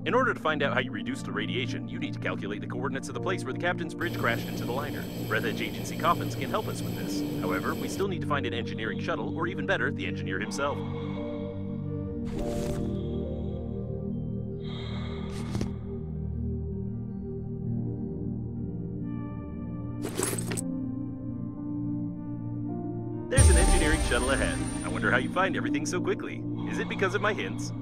In order to find out how you reduce the radiation, you need to calculate the coordinates of the place where the captain's bridge crashed into the liner. Breathedge Agency coffins can help us with this. However, we still need to find an engineering shuttle, or even better, the engineer himself. There's an engineering shuttle ahead. I wonder how you find everything so quickly. Is it because of my hints?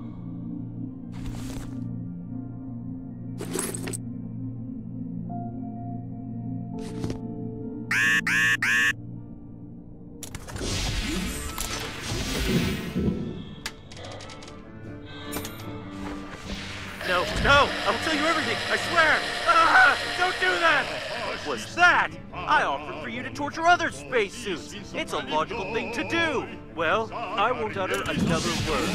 No! I will tell you everything! I swear! Ah, don't do that! What was that? I offered for you to torture other spacesuits. It's a logical thing to do. Well, I won't utter another word.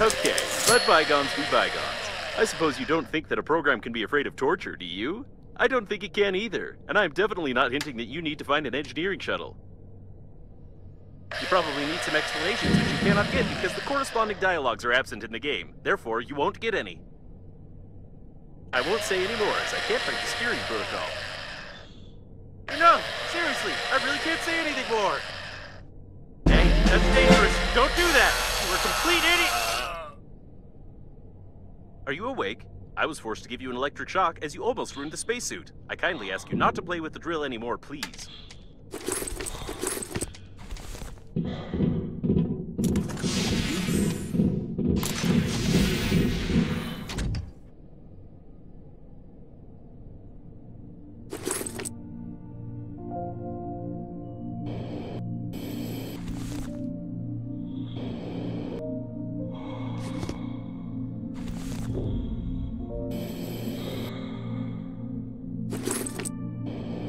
Okay, let bygones be bygones. I suppose you don't think that a program can be afraid of torture, do you? I don't think it can either, and I'm definitely not hinting that you need to find an engineering shuttle. You probably need some explanations which you cannot get because the corresponding dialogues are absent in the game. Therefore, you won't get any. I won't say any more as I can't break the steering protocol. No, seriously, I really can't say anything more. Hey, that's dangerous. Don't do that. You're a complete idiot. Are you awake? I was forced to give you an electric shock as you almost ruined the spacesuit. I kindly ask you not to play with the drill anymore, please.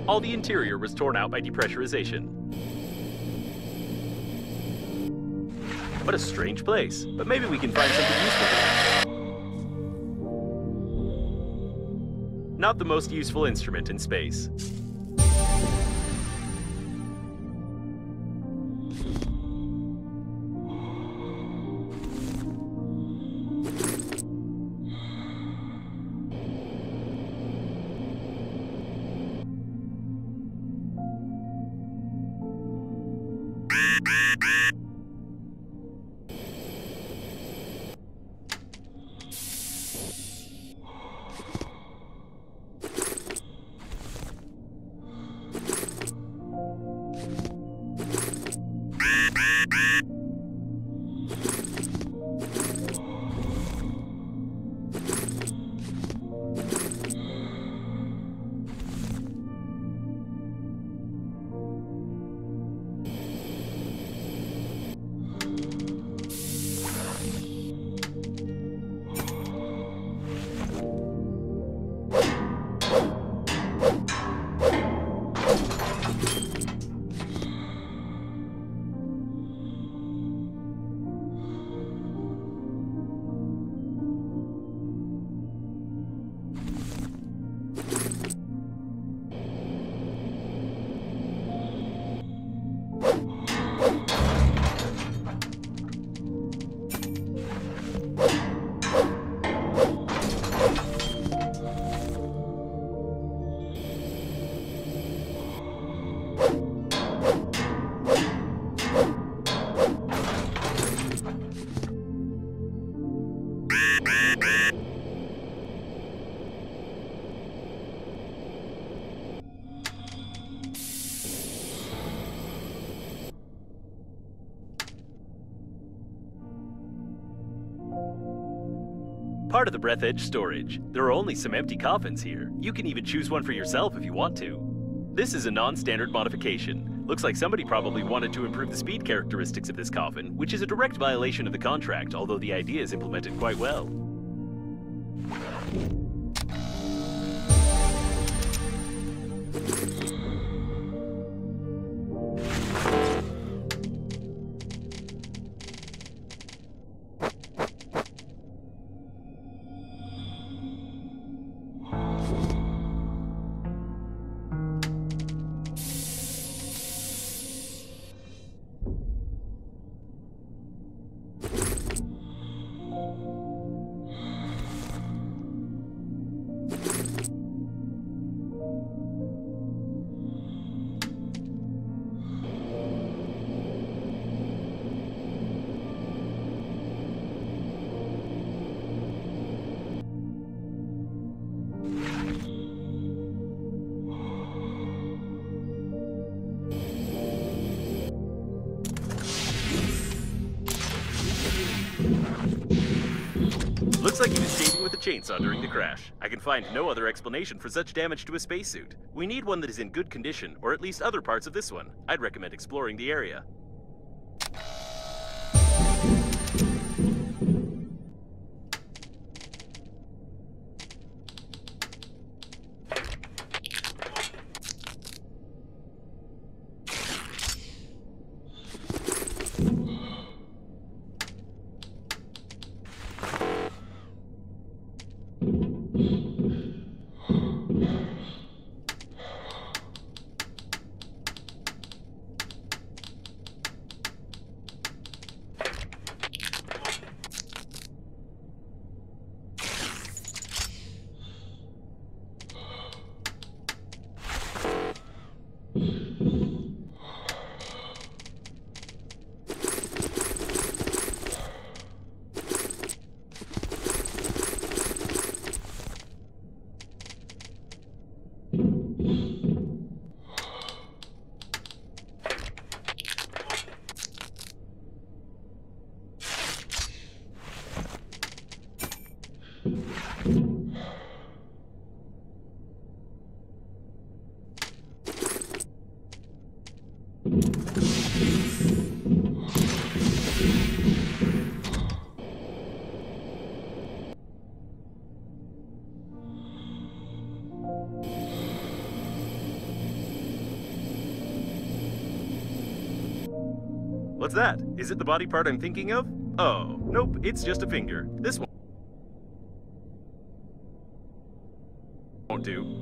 All the interior was torn out by depressurization. What a strange place, but maybe we can find something useful here. Not the most useful instrument in space. Part of the Breathedge storage. There are only some empty coffins here. You can even choose one for yourself if you want to. This is a non-standard modification. Looks like somebody probably wanted to improve the speed characteristics of this coffin, which is a direct violation of the contract, although the idea is implemented quite well. Looks like he was shaving with a chainsaw during the crash. I can find no other explanation for such damage to a spacesuit. We need one that is in good condition, or at least other parts of this one. I'd recommend exploring the area. What's that? Is it the body part I'm thinking of? Oh, nope, it's just a finger. This one won't do.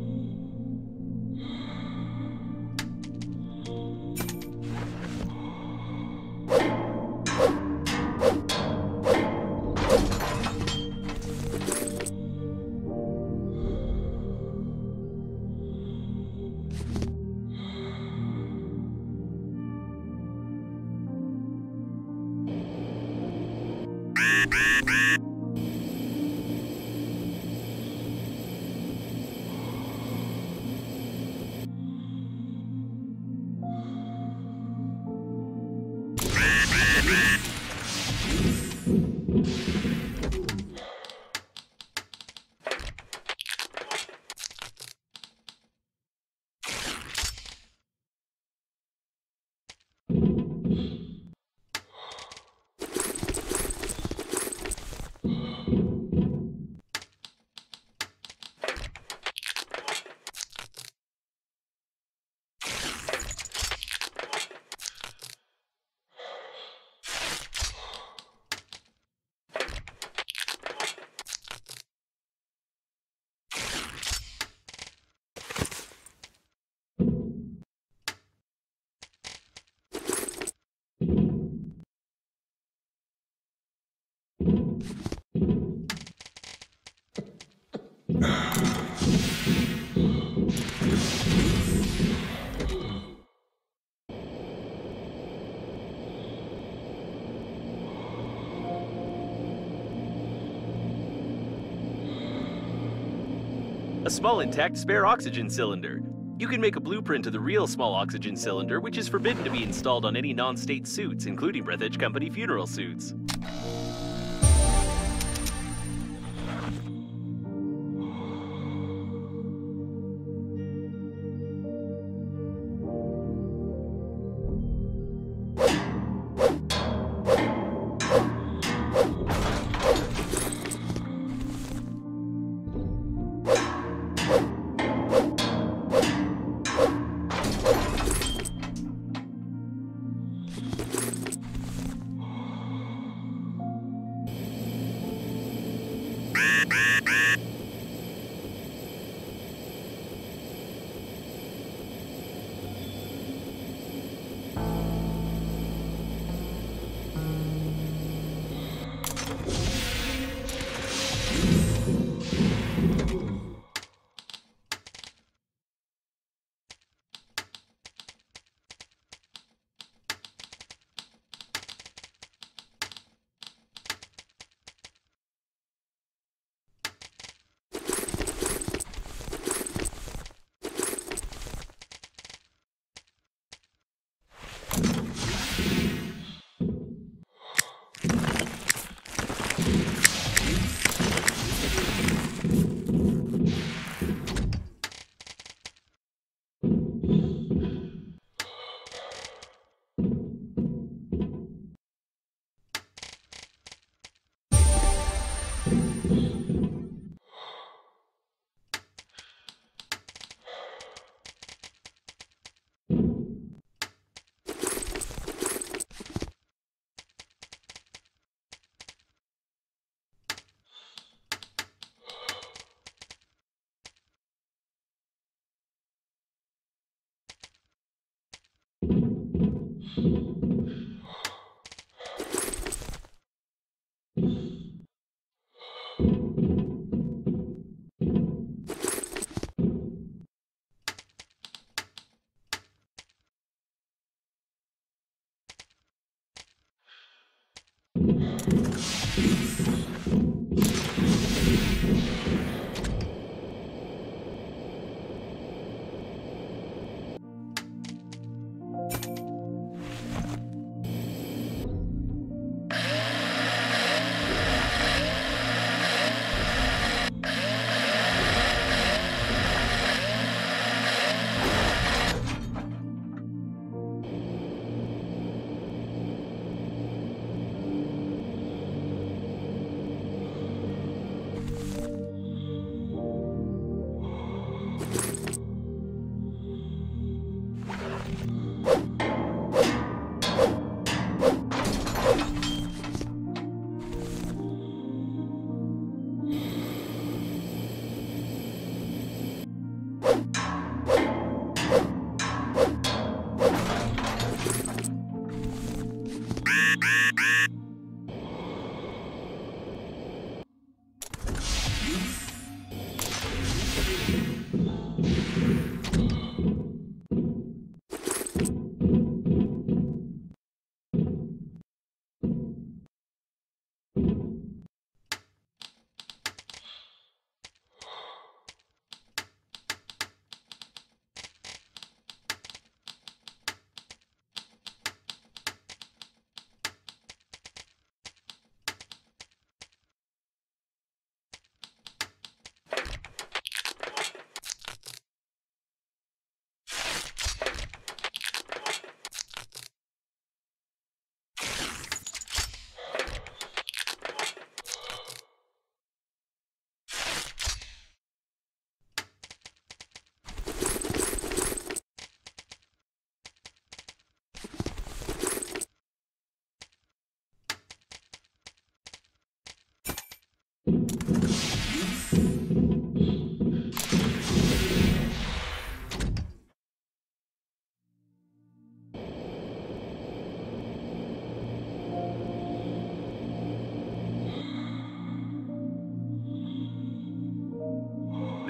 A small intact spare oxygen cylinder. You can make a blueprint of the real small oxygen cylinder, which is forbidden to be installed on any non-state suits, including Breathedge Company funeral suits.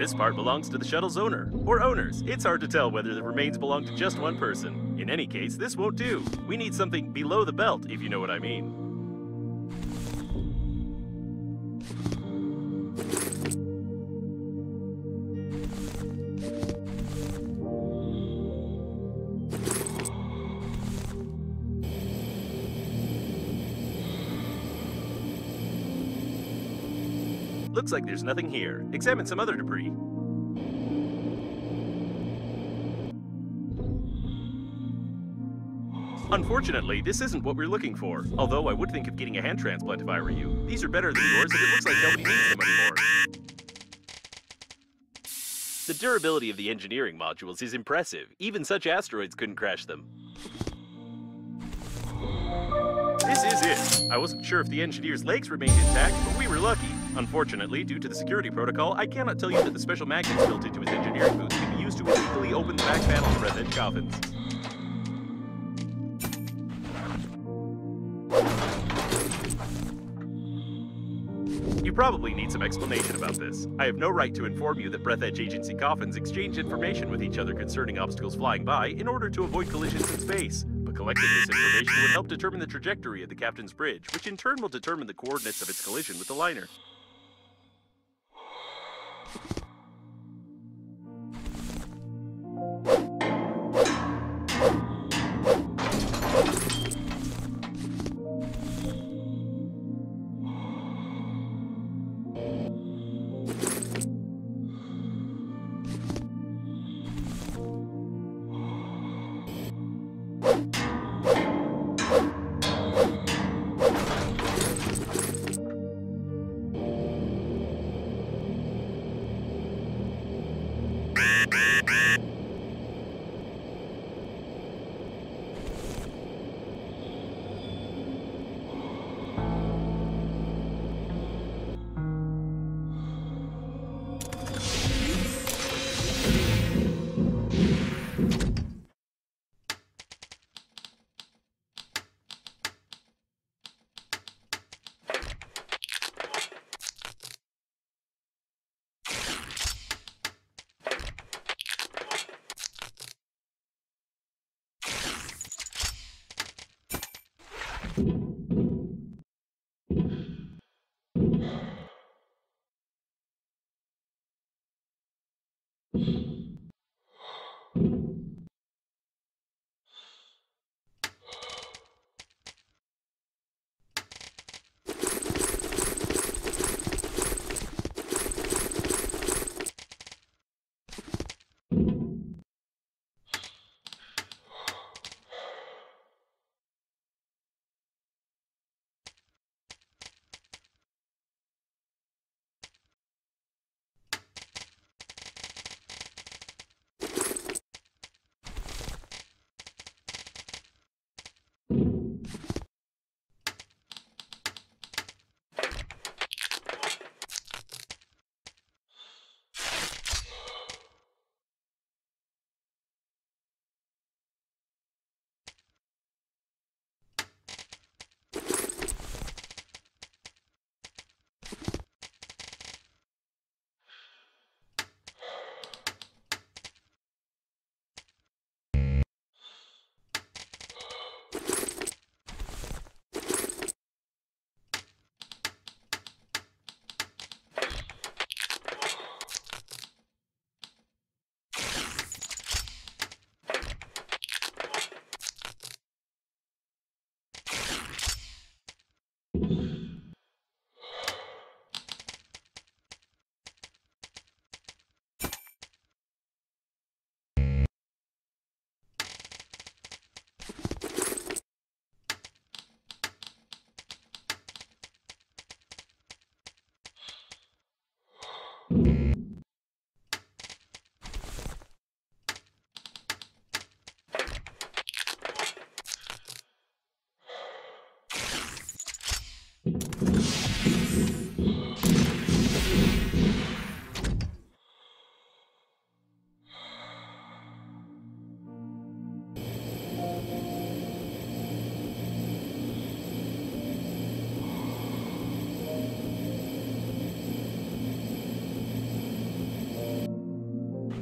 This part belongs to the shuttle's owner, or owners. It's hard to tell whether the remains belong to just one person. In any case, this won't do. We need something below the belt, if you know what I mean. Looks like there's nothing here. Examine some other debris. Unfortunately, this isn't what we're looking for. Although I would think of getting a hand transplant if I were you. These are better than yours, and it looks like nobody needs them anymore. The durability of the engineering modules is impressive. Even such asteroids couldn't crash them. This is it. I wasn't sure if the engineer's legs remained intact, but we were lucky. Unfortunately, due to the security protocol, I cannot tell you that the special magnets built into his engineering boots can be used to illegally open the back panel of Breathedge coffins. You probably need some explanation about this. I have no right to inform you that Breathedge Agency coffins exchange information with each other concerning obstacles flying by in order to avoid collisions in space. But collecting this information would help determine the trajectory of the captain's bridge, which in turn will determine the coordinates of its collision with the liner.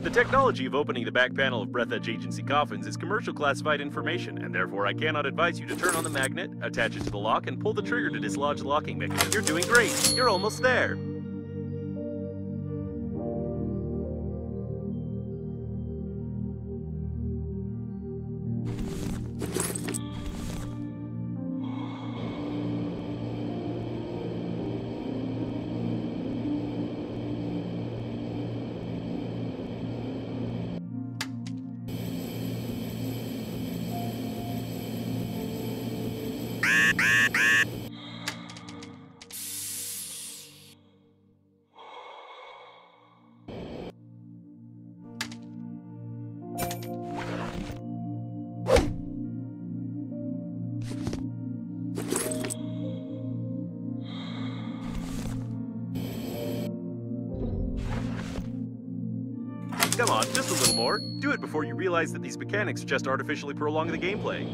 The technology of opening the back panel of Breathedge Agency coffins is commercial classified information, and therefore I cannot advise you to turn on the magnet, attach it to the lock, and pull the trigger to dislodge the locking mechanism. You're doing great! You're almost there! Come on, just a little more. Do it before you realize that these mechanics just artificially prolong the gameplay.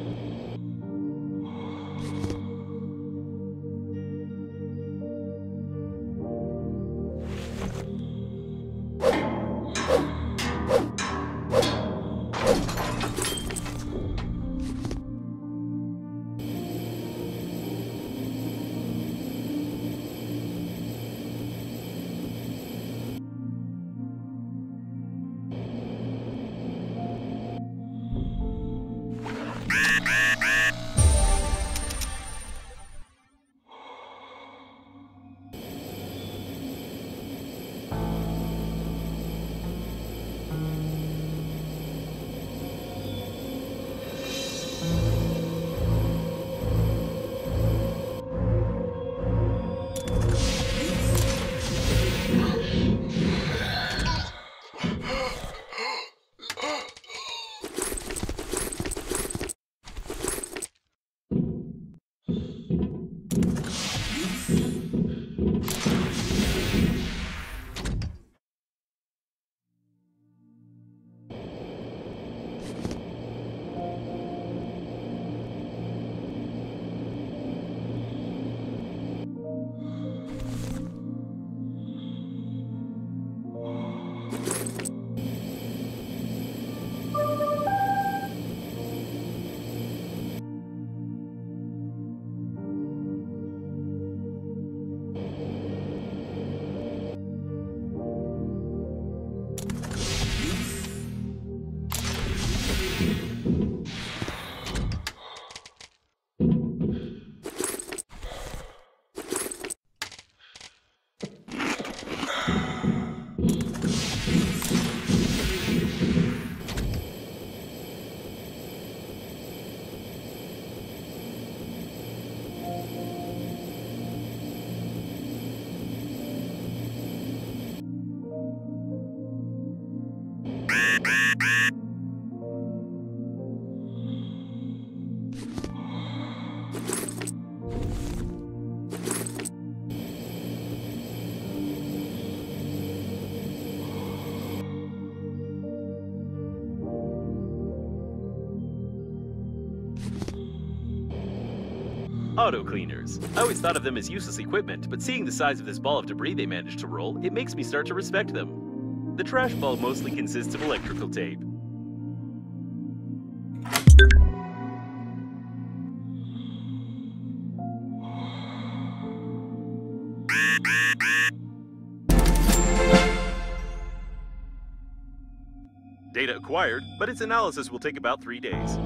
Auto cleaners. I always thought of them as useless equipment, but seeing the size of this ball of debris they managed to roll, it makes me start to respect them. The trash ball mostly consists of electrical tape. Data acquired, but its analysis will take about 3 days.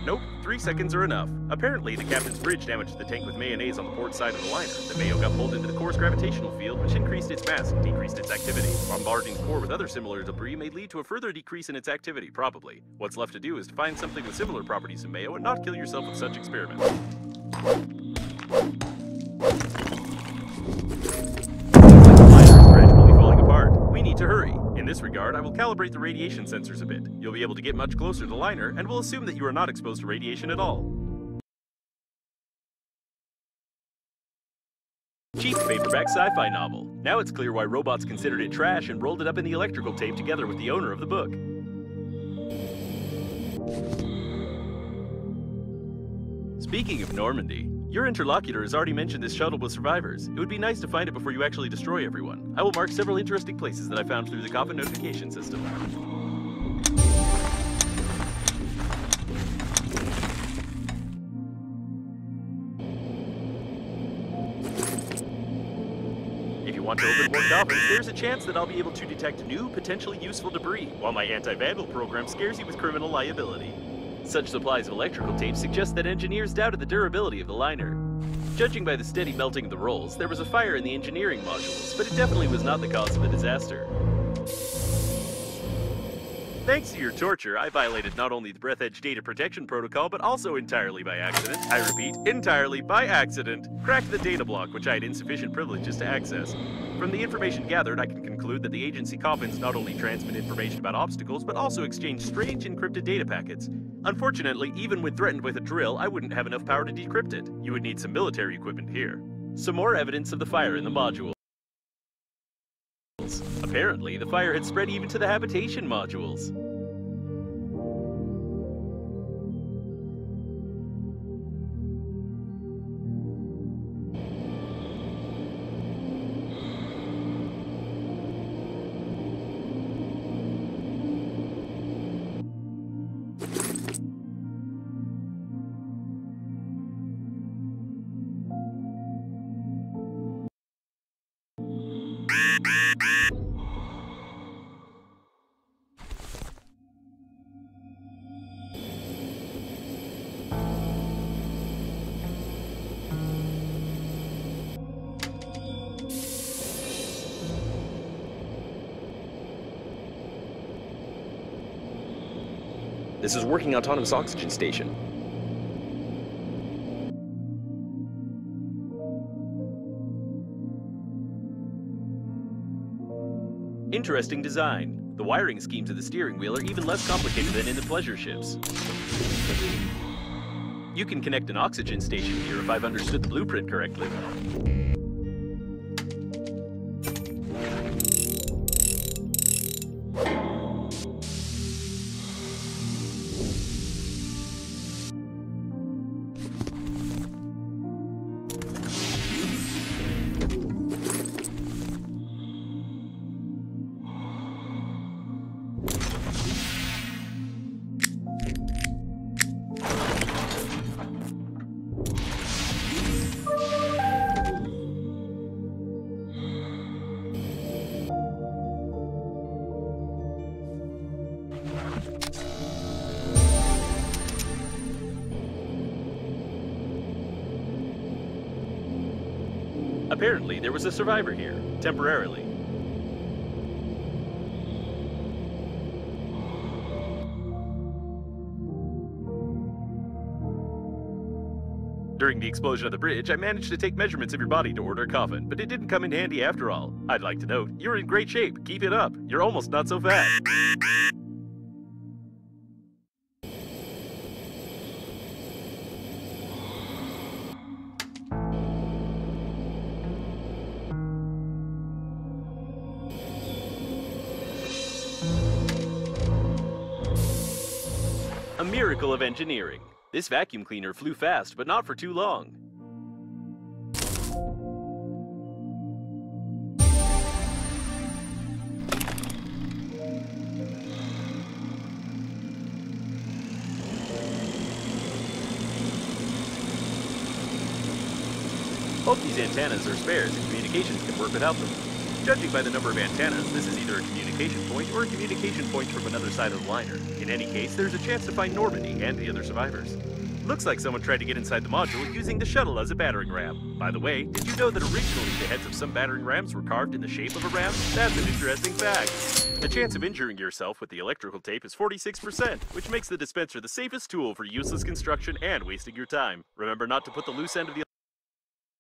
Nope, 3 seconds are enough. Apparently, the captain's bridge damaged the tank with mayonnaise on the port side of the liner. The mayo got pulled into the core's gravitational field, which increased its mass and decreased its activity. Bombarding the core with other similar debris may lead to a further decrease in its activity, probably. What's left to do is to find something with similar properties to mayo and not kill yourself with such experiments. We need to hurry. In this regard, I will calibrate the radiation sensors a bit. You'll be able to get much closer to the liner, and we'll assume that you are not exposed to radiation at all. Cheap paperback sci-fi novel. Now it's clear why robots considered it trash and rolled it up in the electrical tape together with the owner of the book. Speaking of Normandy, your interlocutor has already mentioned this shuttle with survivors. It would be nice to find it before you actually destroy everyone. I will mark several interesting places that I found through the coffin notification system. If you want to open more coffins, there's a chance that I'll be able to detect new, potentially useful debris, while my anti-vandal program scares you with criminal liability. Such supplies of electrical tape suggest that engineers doubted the durability of the liner. Judging by the steady melting of the rolls, there was a fire in the engineering modules, but it definitely was not the cause of the disaster. Thanks to your torture, I violated not only the Breathedge data protection protocol, but also entirely by accident. I repeat, entirely by accident. Cracked the data block, which I had insufficient privileges to access. From the information gathered, I can conclude that the agency coffins not only transmit information about obstacles, but also exchange strange encrypted data packets. Unfortunately, even when threatened with a drill, I wouldn't have enough power to decrypt it. You would need some military equipment here. Some more evidence of the fire in the module. Apparently, the fire had spread even to the habitation modules. This is working autonomous oxygen station. Interesting design. The wiring schemes of the steering wheel are even less complicated than in the pleasure ships. You can connect an oxygen station here if I've understood the blueprint correctly. Apparently, there was a survivor here, temporarily. During the explosion of the bridge, I managed to take measurements of your body to order a coffin, but it didn't come in handy after all. I'd like to note, you're in great shape. Keep it up. You're almost not so fat. A miracle of engineering. This vacuum cleaner flew fast, but not for too long. Both these antennas are spares and communications can work without them. Judging by the number of antennas, this is either a communication point or a communication point from another side of the liner. In any case, there's a chance to find Normandy and the other survivors. Looks like someone tried to get inside the module using the shuttle as a battering ram. By the way, did you know that originally the heads of some battering rams were carved in the shape of a ram? That's an interesting fact. The chance of injuring yourself with the electrical tape is 46%, which makes the dispenser the safest tool for useless construction and wasting your time. Remember not to put the loose end of the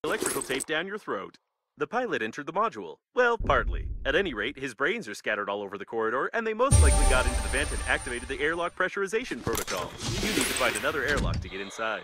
electrical tape down your throat. The pilot entered the module. Well, partly. At any rate, his brains are scattered all over the corridor, and they most likely got into the vent and activated the airlock pressurization protocol. You need to find another airlock to get inside.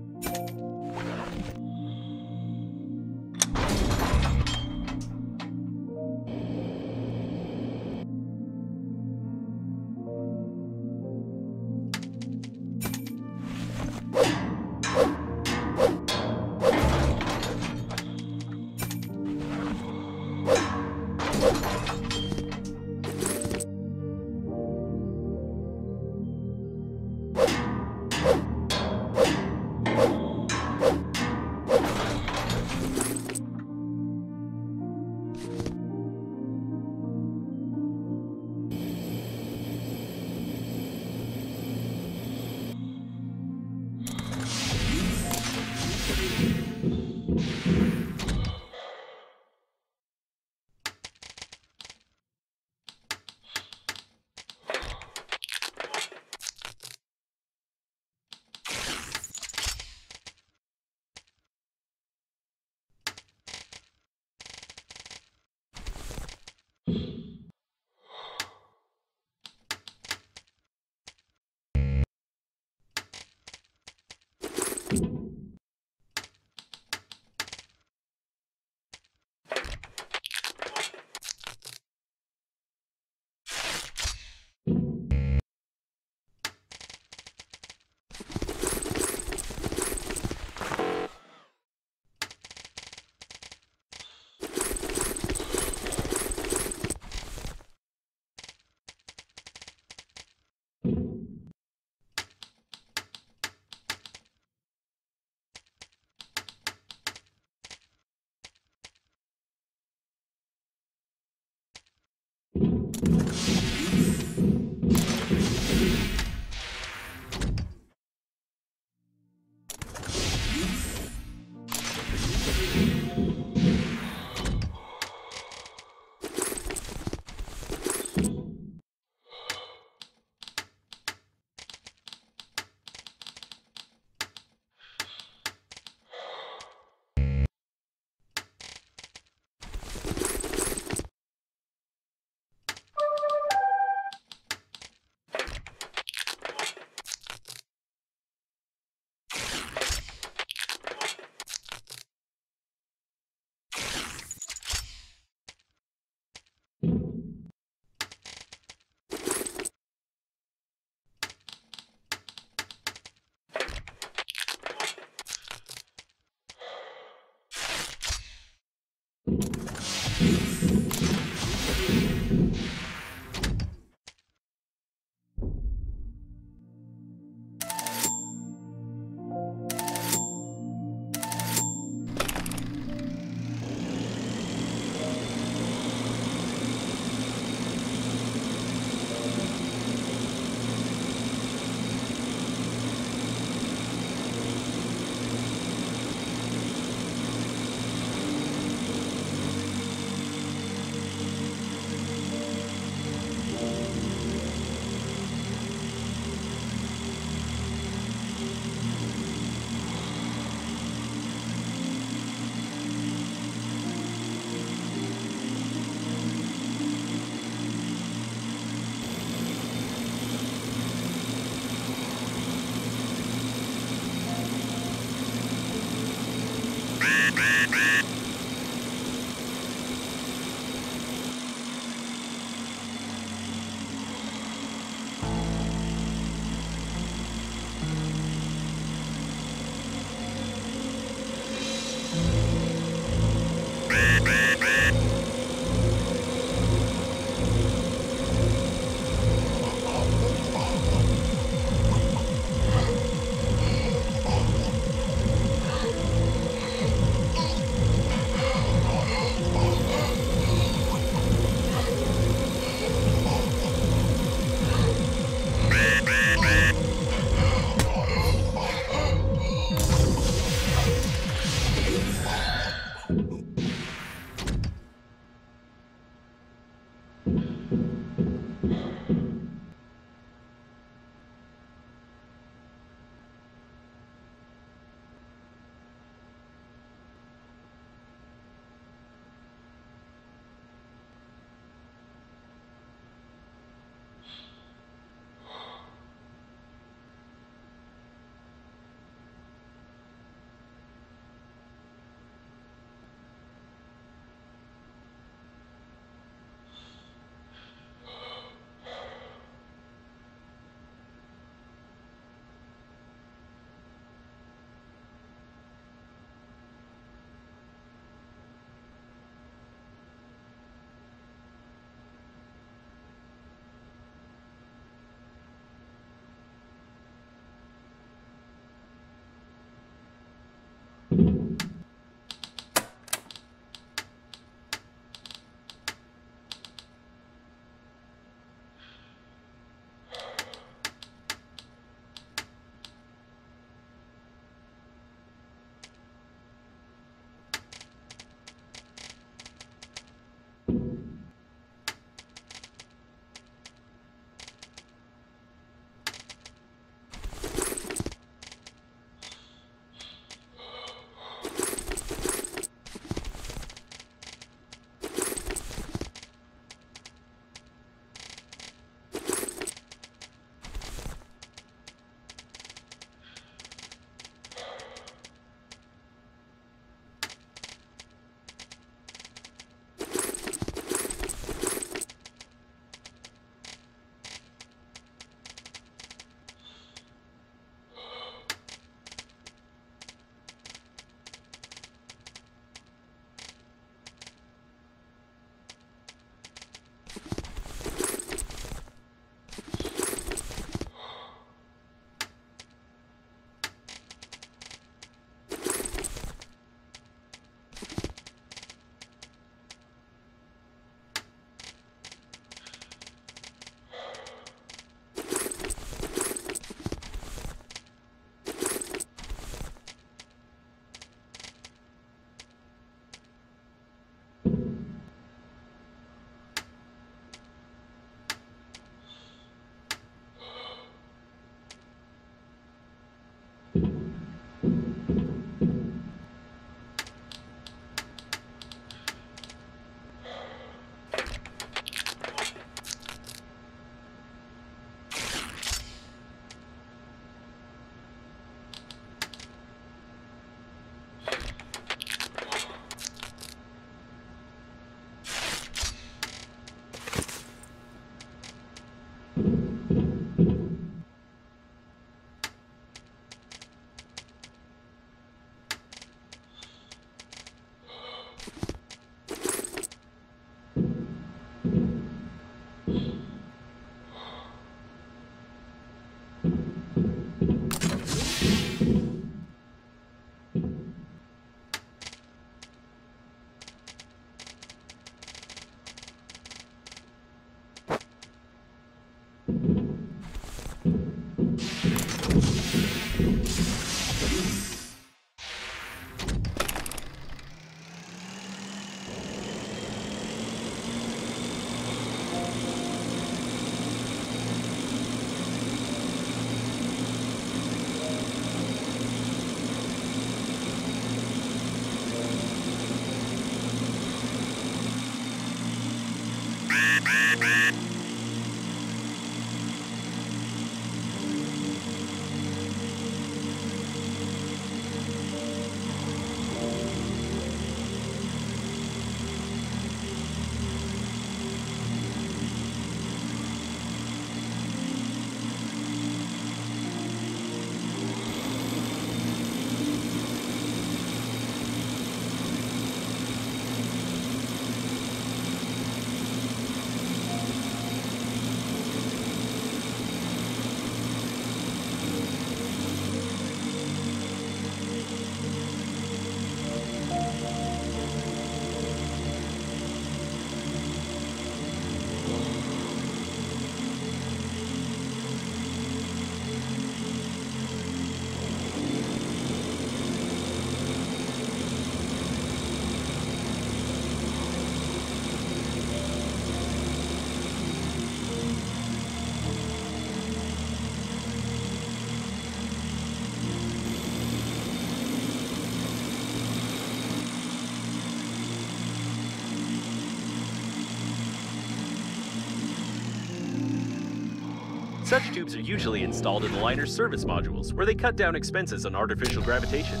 Such tubes are usually installed in the liner's service modules, where they cut down expenses on artificial gravitation.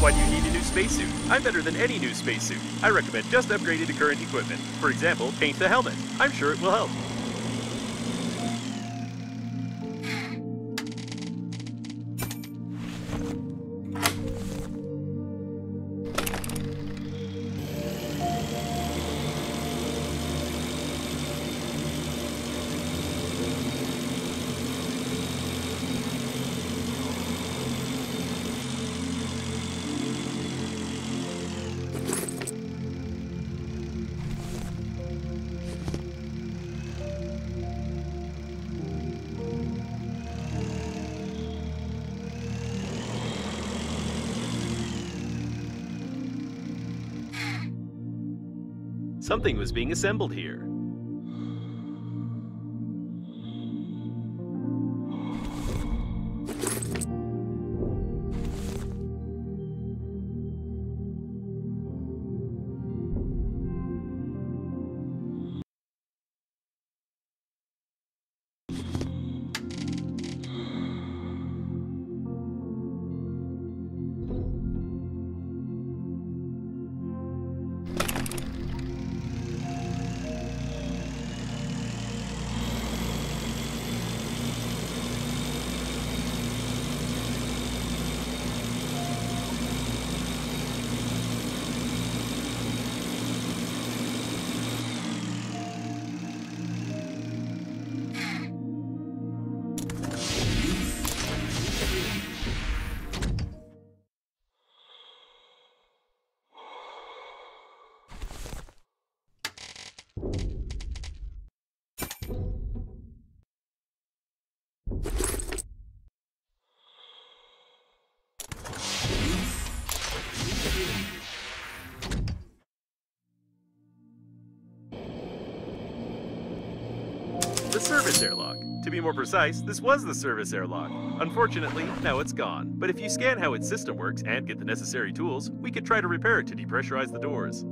Why do you need a new spacesuit? I'm better than any new spacesuit. I recommend just upgrading to current equipment. For example, paint the helmet. I'm sure it will help. Something was being assembled here. The service airlock. To be more precise, this was the service airlock. Unfortunately, now it's gone. But if you scan how its system works and get the necessary tools, we could try to repair it to depressurize the doors.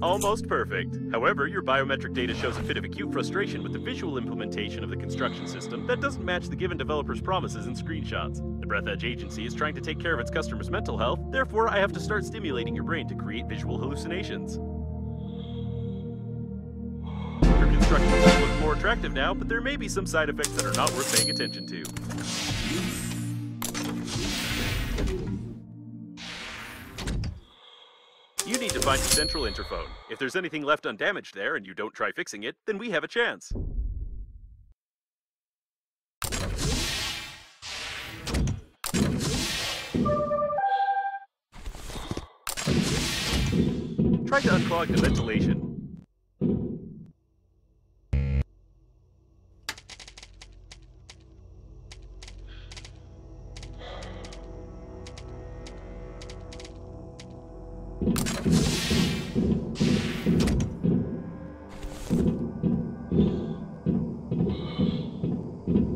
Almost perfect. However, your biometric data shows a bit of acute frustration with the visual implementation of the construction system that doesn't match the given developer's promises and screenshots. The Breathedge agency is trying to take care of its customers' mental health, therefore I have to start stimulating your brain to create visual hallucinations. Your construction system looks more attractive now, but there may be some side effects that are not worth paying attention to. You need to find the central interphone. If there's anything left undamaged there and you don't try fixing it, then we have a chance. Try to unclog the ventilation.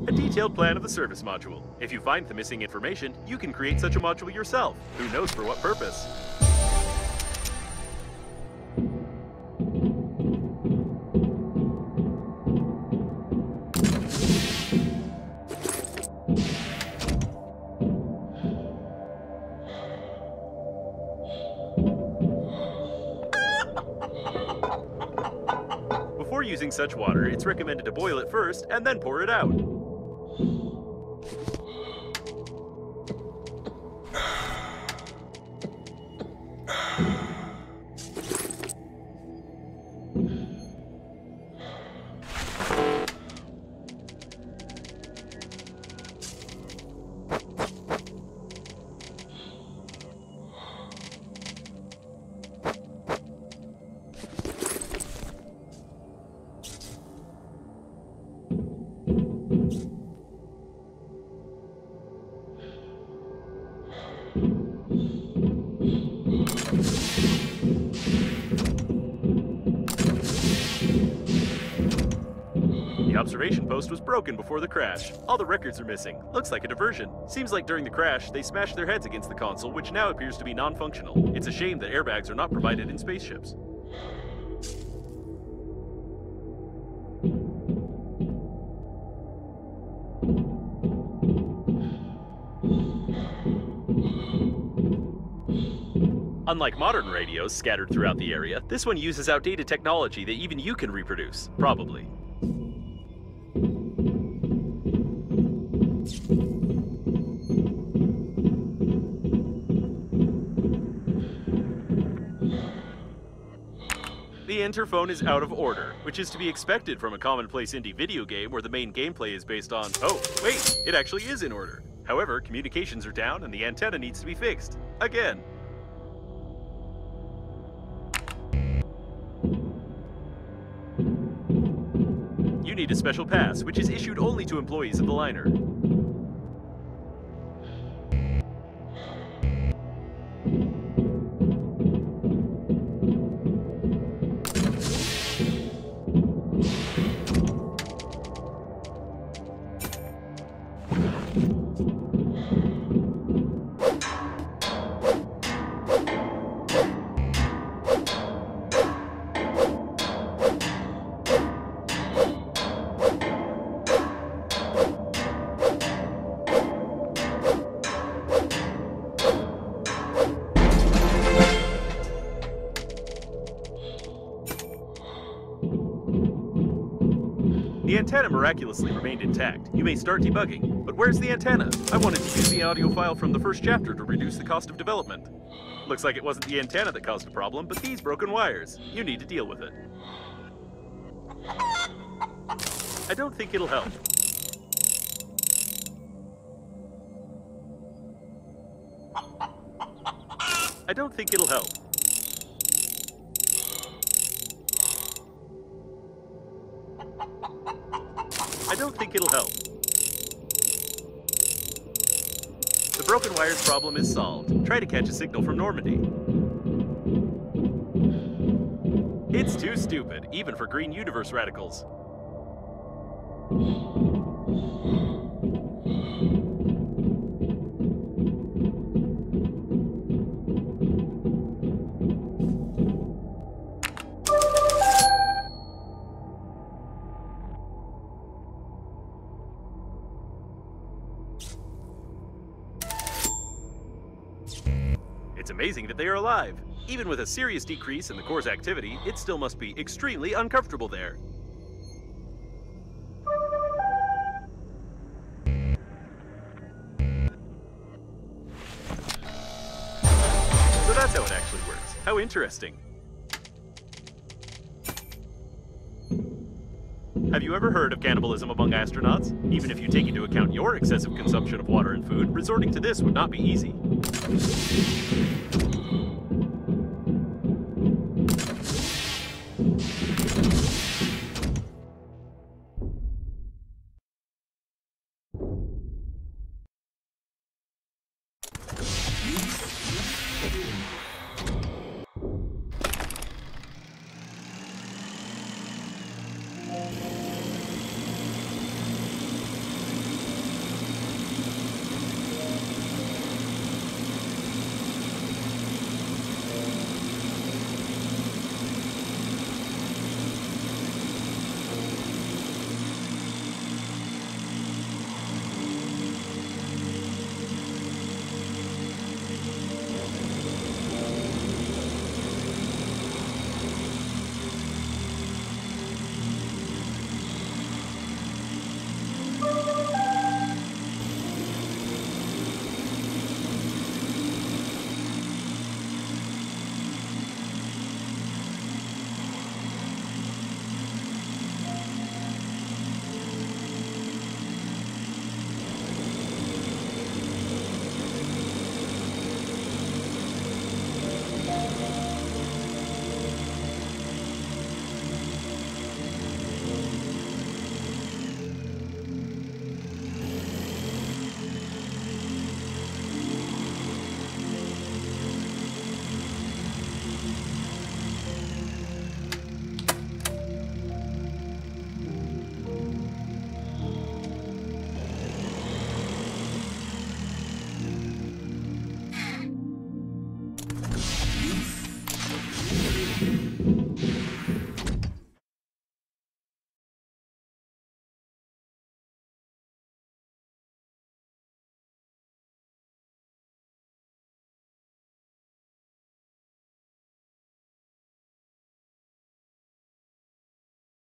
A detailed plan of the service module. If you find the missing information, you can create such a module yourself. Who knows for what purpose? Before using such water, it's recommended to boil it first and then pour it out. The observation post was broken before the crash. All the records are missing. Looks like a diversion. Seems like during the crash, they smashed their heads against the console, which now appears to be non-functional. It's a shame that airbags are not provided in spaceships. Unlike modern radios scattered throughout the area, this one uses outdated technology that even you can reproduce, probably. The interphone is out of order, which is to be expected from a commonplace indie video game where the main gameplay is based on, oh, wait, it actually is in order. However, communications are down and the antenna needs to be fixed. Again. You need a special pass, which is issued only to employees of the liner. The antenna miraculously remained intact. You may start debugging, but where's the antenna? I wanted to use the audio file from the first chapter to reduce the cost of development. Looks like it wasn't the antenna that caused the problem, but these broken wires. You need to deal with it. I don't think it'll help. I don't think it'll help. I don't think it'll help. The broken wires problem is solved. Try to catch a signal from Normandy. It's too stupid, even for Green Universe radicals. It's amazing that they are alive. Even with a serious decrease in the core's activity, it still must be extremely uncomfortable there. So that's how it actually works. How interesting. Have you ever heard of cannibalism among astronauts? Even if you take into account your excessive consumption of water and food, resorting to this would not be easy.